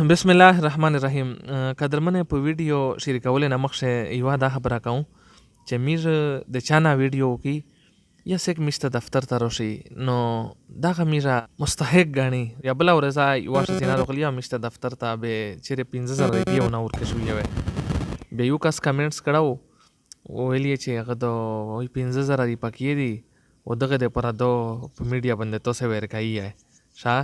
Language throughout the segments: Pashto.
بسم الله الرحمن الرحیم. قدرمنې په ویډیو شریکولو نه مخکې یوه دا خبره کوم چې میر د چا نه ویډیو وکړي یا سیک میش ته دفتر ته راشي نو دغه میره مستحق ګڼي یا بله ورځ یوه ښځینه راغلي یا میش ته دفتر ته به چیرې 15,000 روپۍ ونه ورکړې شوې وې. بیا یو کس کمنټس کړی و ویل یې چې هغه د وایي 15,000 روپۍ دي و دغه دپاره ده په میډیا باندې تاسې ورکوي یې ښه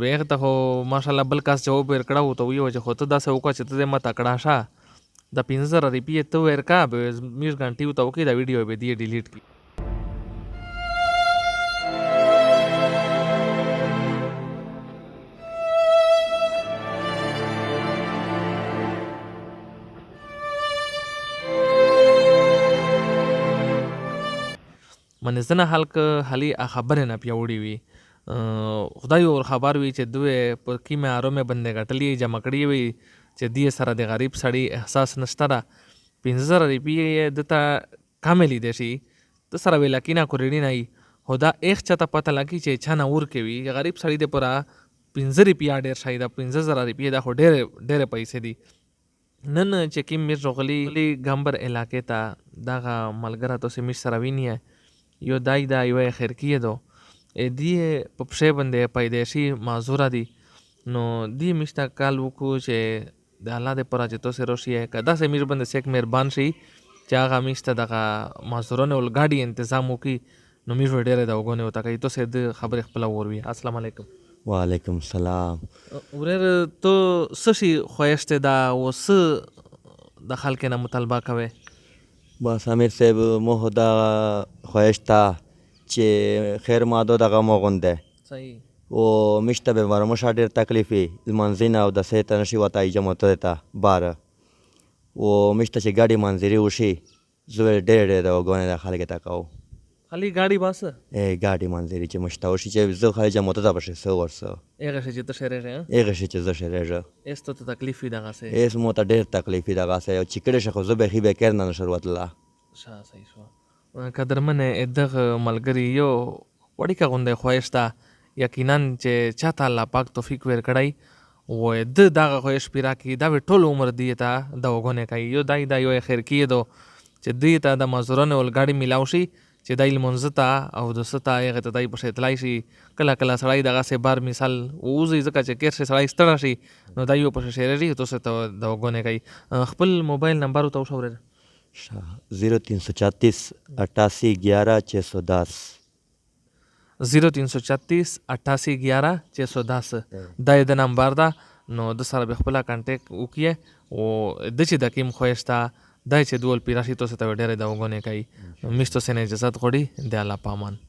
هغه ته خو ماشاءالله بل کس جواب ورکړه و ته ویې چې خو ته داسې وکړه چې ته دې مه تکړه شه د 15,000 روپۍ ته ورکړه به میش ګنټې ورته وکړي دا ویډیو به دې ډیلیټ کړي. منې ځنه خلک هلې خبرې نه پیاوړي وي خدای ور خبر وي چې دوی په کیمه آرامه باندې ګټلې جمع کړي وي چې دې سره د غریب سړي احساس نشته ده. 15,000 روپۍ یې دته کمې لیدی شي ده سره ویله کینه کوریډي نه وي خو دا ایخ چاته پته لګي چې چا نه ورکوي غریب سړي دپاره 15 روپۍ ډېر شی ده 15,000 روپۍ دا خو ډېرې پیسې دي. نن چې کوم میر راغلي ګمبر علاقې ته دغه ملګری تاسې میش سره وینی یو دای ده یو یې خرکي ده دې په پښې باندې پیدایشي معذوره دي نو دې میش ته کال وکړو چې د الله دپاره چې تاسې راشئ که داسې میش باندې سیک مهربان شي چې هغه میش ته دغه معذورانو اورګاډي تنظیم وکړي نو میش به ډېرې د اوږانې ورته کوي. تاسې د خبرې خپله وروي. السلام علیکم. وعلیکم السلام. ورور تو څه شي خوښ دی دا او څه د خلکو نه مطالبه کوې؟ بس امیر صاحب مو دا خوښ ته چې خیر مادو دغه مو غونډی صحیح و میش ته به ورموشه ډېر تکلیف وي لمانځي نه او دسې ته نشي وتی جمعتو ته باره و میش ته چې ګاډي منظري وشي زه به ډېر د اوږانې د خلکو ته کوم خالي ګاډي باسه ګاډي منظري چې موږ ته وشي چې زه خالي جمعتو ته به شي څه ورڅه هغه شی چې ته شریږې هغه شي چې زه شریږه ایس ته تکلیف وي دغسې ایس مو ته ډېر تکلیف وي دغسې او چې کړی شي خو زه بیخي بېکر نه نشم وتلی. ښه صحیح شوه. قدرمنې دغه ملګري یو وړیکه غوندې خوښ ده یقینا چې چاته الله پاک توفیق ورکړی و ده دغه خوښ پیرا کړي دا به ټول عمر دې ته د اوږانې کوي یو دای دا یو یې خیر کیې دو چې دې ته د مزدورانو اورګاډي میلاو شي چې دای لمونځه ته او دسه ته هغې ته دای پسې تللی شي کله کله سړی دغسې بار مثال ووځي ځکه چې کیر شي سړی ستړی شي نو دای یو پسې شیرېږي تاسو ته د اوږانې کوي. خپل موبایل نمبر ورته وښه ورېره. 0336 88 11 610 0336 88 11 610 دا یې د نمبر ده نو د سره به خپله کانټیکټ وکړي او د چې د کوم خوښ ته دا چې دول پیرا شي تاسو ته ډېرې د اوږانې کوي میش تاسې نه اجازت غواړي د الله په امان.